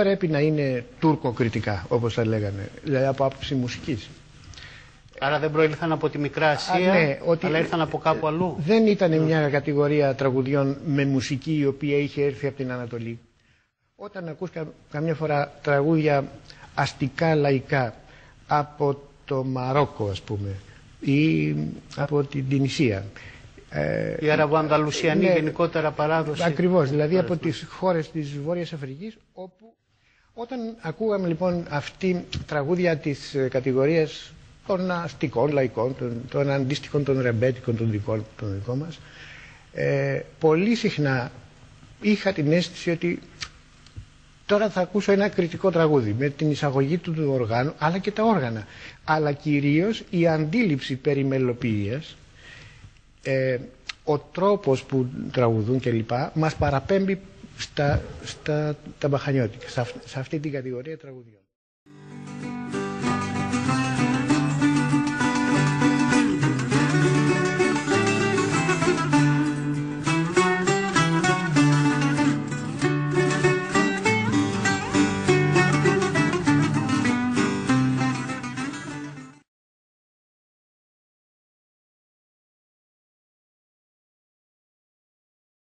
πρέπει να είναι τουρκοκριτικά, όπως τα λέγανε, δηλαδή από άποψη μουσικής. Άρα δεν προήλθαν από τη Μικρά Ασία, ναι, αλλά ήρθαν από κάπου αλλού. Δεν ήταν μια κατηγορία τραγουδιών με μουσική η οποία είχε έρθει από την Ανατολή. Όταν ακούς καμιά φορά τραγούδια αστικά λαϊκά από το Μαρόκο, ας πούμε, ή από την Τινησία. Η Αραβοανταλουσιανή γενικότερα παράδοση. Ακριβώς, δηλαδή από τις χώρες της Βόρειας Αφρικής, όπου όταν ακούγαμε λοιπόν αυτή τραγούδια της κατηγορίας των αστικών λαϊκών, των αντίστοιχων των ρεμπέτικων των δικών μας, πολύ συχνά είχα την αίσθηση ότι τώρα θα ακούσω ένα κριτικό τραγούδι με την εισαγωγή του οργάνου, αλλά και τα όργανα. Αλλά κυρίως η αντίληψη περί μελοποιίας, ο τρόπος που τραγουδούν κλπ. Μας παραπέμπει στα μπαχανιώτικα, σε αυτή την κατηγορία τραγουδιών.